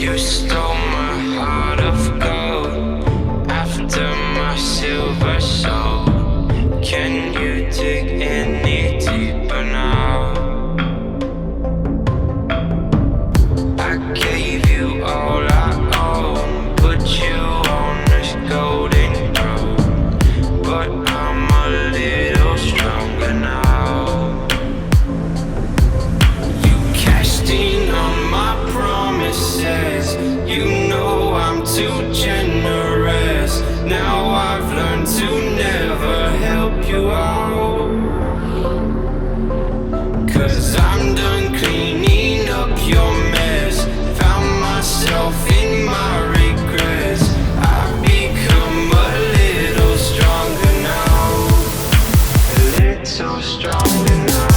You stole my heart of gold after my silver soul. Can you dig any deeper now? I gave you all I own, put you on this golden road, but I'm a little stronger now. You cashed in on my promises, you know I'm too generous. Now I've learned to never help you out, 'cause I'm done cleaning up your mess. Found myself in my regrets. I've become a little stronger now, a little stronger now.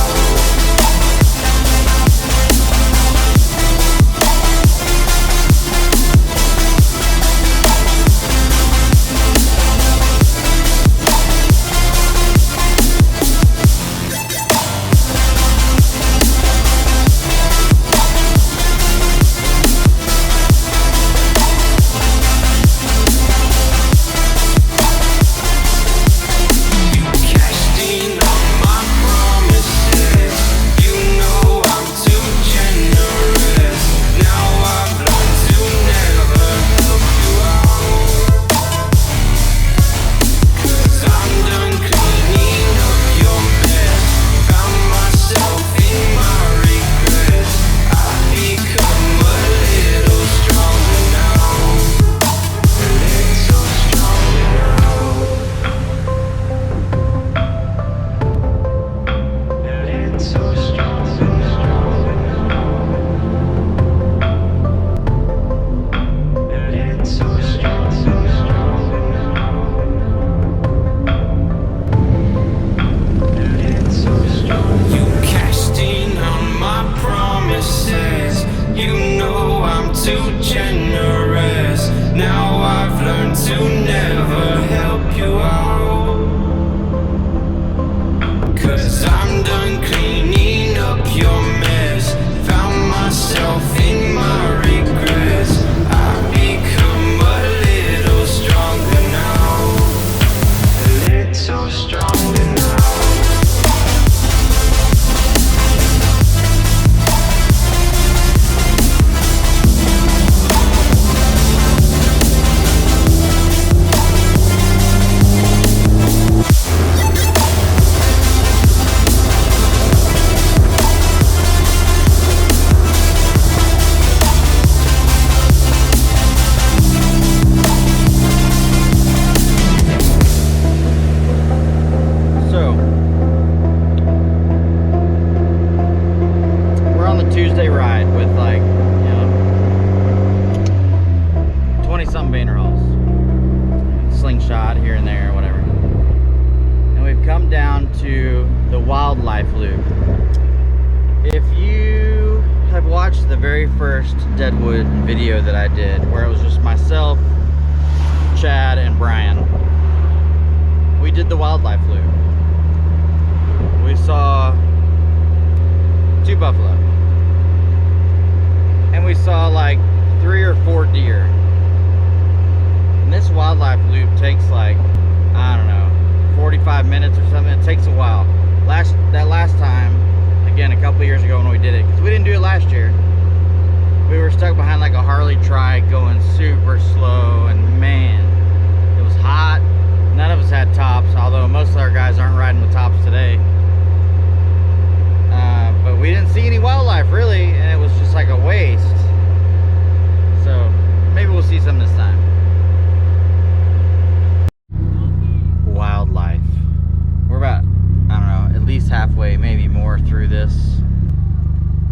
The very first Deadwood video that I did, where it was just myself, Chad, and Brian, we did the wildlife loop. We saw 2 buffalo, and we saw like 3 or 4 deer. And this wildlife loop takes like, I don't know, 45 minutes or something. It takes a while. That last time, again, a couple years ago when we did it, because we didn't do it last year, we were stuck behind like a Harley trike going super slow, and man, it was hot. None of us had tops, although most of our guys aren't riding with tops today. But we didn't see any wildlife really, and it was just like a waste. So maybe we'll see some this time. Wildlife. We're about, I don't know, at least halfway, maybe more through this,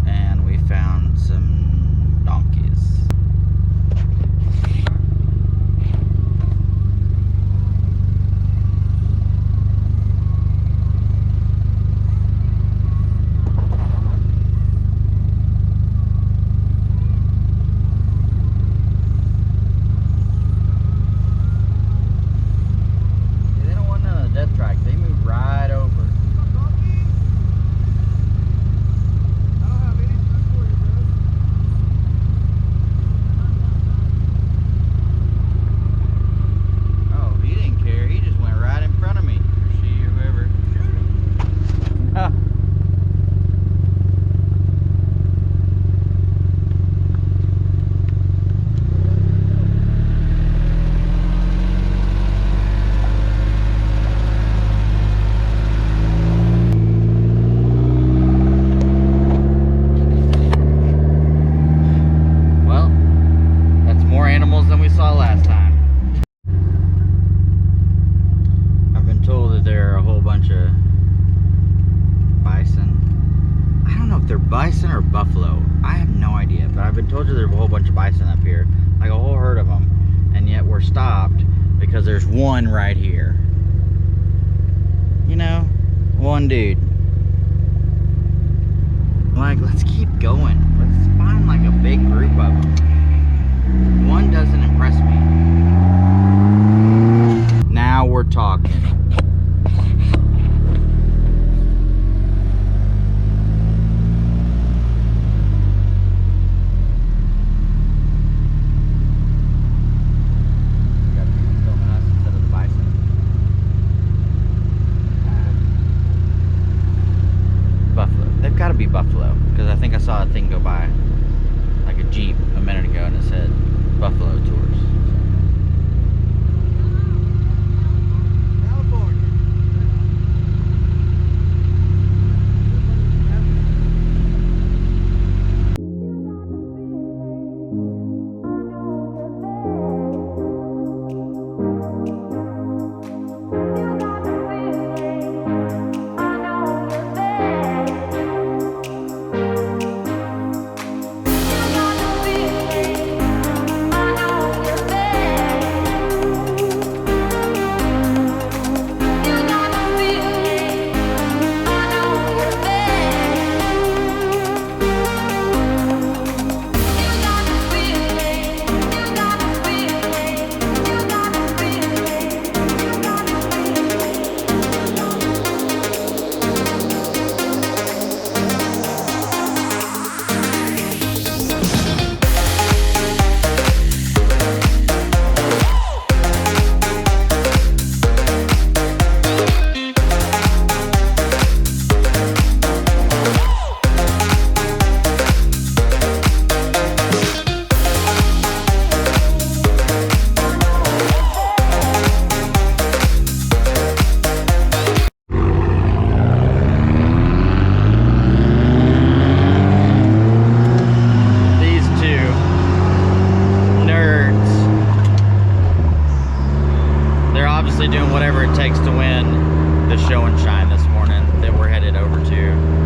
and we found some donkeys. one right here. You know, one dude. Like, let's keep going. Let's find like a big group of them. One doesn't impress me. Now we're talking. Be Buffalo, because I think I saw a thing go by, like a Jeep, a minute ago, and it said Buffalo Tours. California. Doing whatever it takes to win the show and shine this morning that we're headed over to.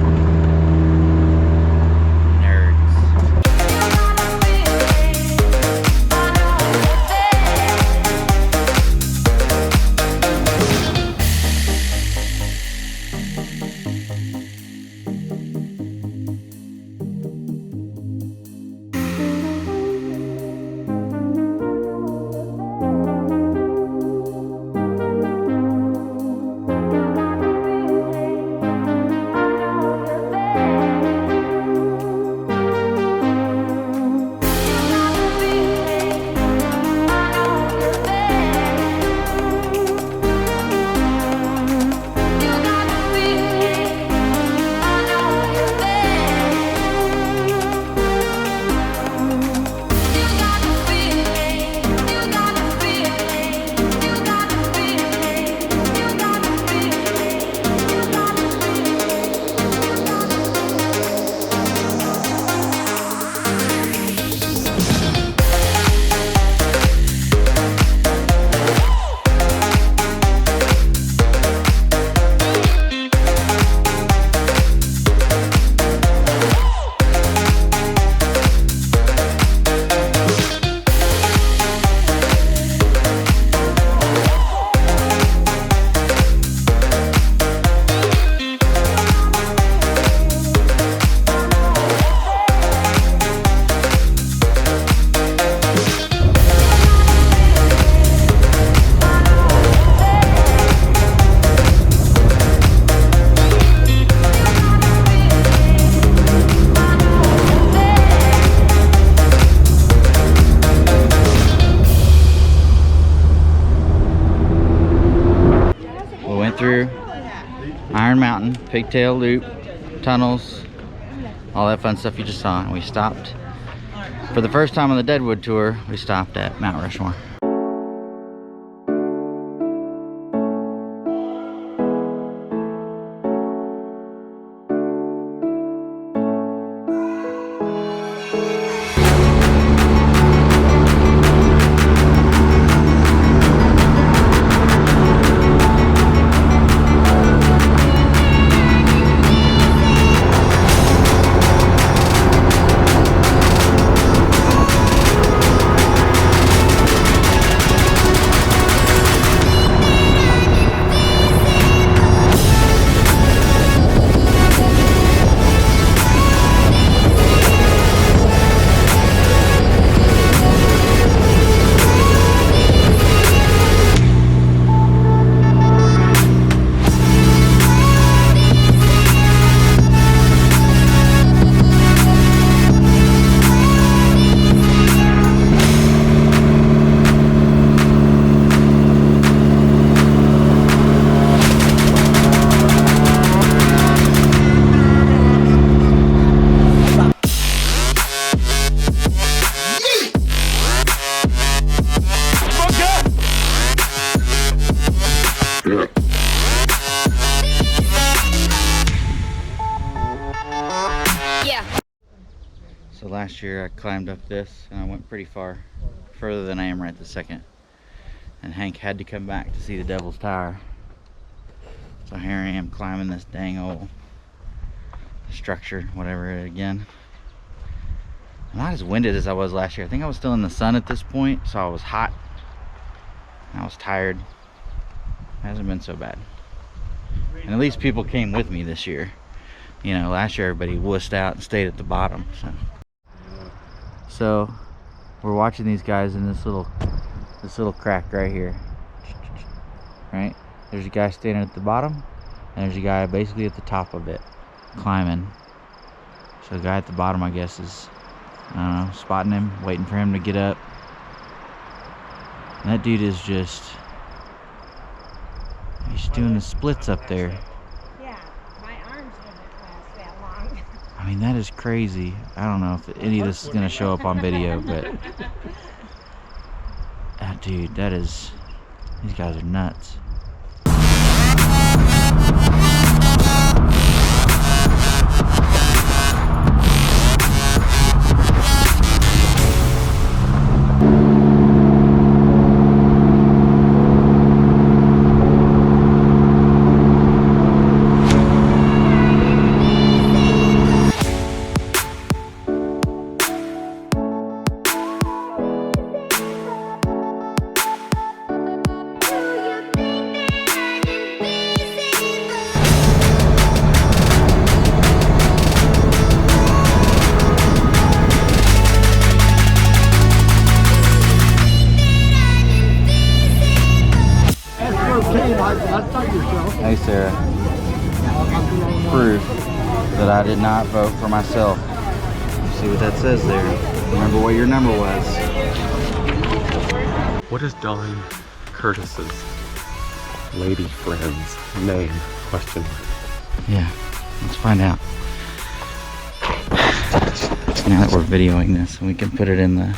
Through Iron Mountain, Pigtail Loop, tunnels, all that fun stuff you just saw, and we stopped for the first time on the Deadwood tour. We stopped at Mount Rushmore. So last year I climbed up this and I went pretty far, further than I am right this second. And Hank had to come back to see the Devil's Tower. So here I am climbing this dang old structure, whatever it again. I'm not as winded as I was last year. I think I was still in the sun at this point, so I was hot. I was tired. It hasn't been so bad. And at least people came with me this year. You know, last year everybody wussed out and stayed at the bottom. So we're watching these guys in this little crack right here. Right? There's a guy standing at the bottom, and there's a guy basically at the top of it, climbing. So the guy at the bottom, I guess, is, I don't know, spotting him, waiting for him to get up. And that dude is just, he's doing the splits up there. Yeah, my arms wouldn't last that long. I mean, that is crazy. I don't know if any of this is gonna show up on video, but dude, that is, these guys are nuts. Hey Sarah, proof that I did not vote for myself. You see what that says there? Remember what your number was. What is Dawn Curtis's lady friend's name? Question mark. Yeah, let's find out. Now that we're videoing this, we can put it in the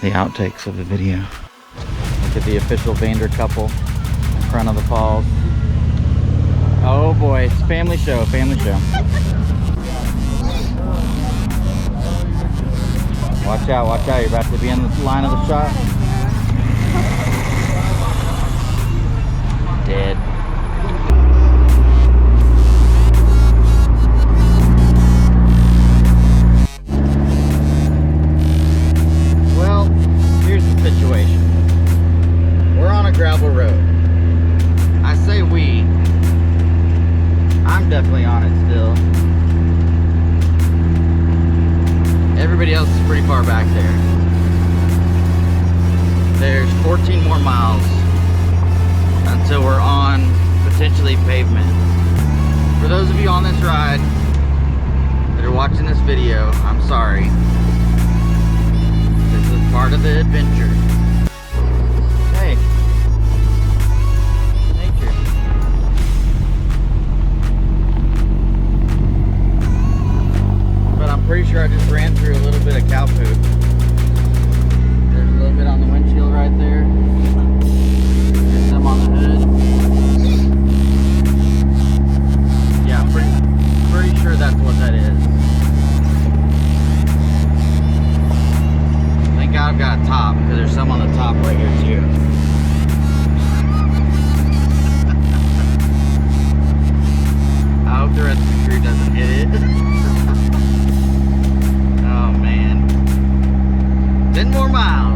outtakes of the video. Look at the official Vander couple in front of the falls. Oh boy, it's a family show, family show. Watch out, you're about to be in the line of the shot. Dead. Well, here's the situation. We're on a gravel road. I say we. I'm definitely on it still. Everybody else is pretty far back there. There's 14 more miles until we're on potentially pavement. For those of you on this ride that are watching this video, I'm sorry. This is part of the adventure. Hey. Nature. But I'm pretty sure I just ran through a little bit of cow poop. There's a little bit on the windshield right there. There's some on the hood. Yeah, pretty sure that's what that is. Thank God I've got a top, because there's some on the top right here too. I hope the rest of the crew doesn't hit it. Oh man. 10 more miles.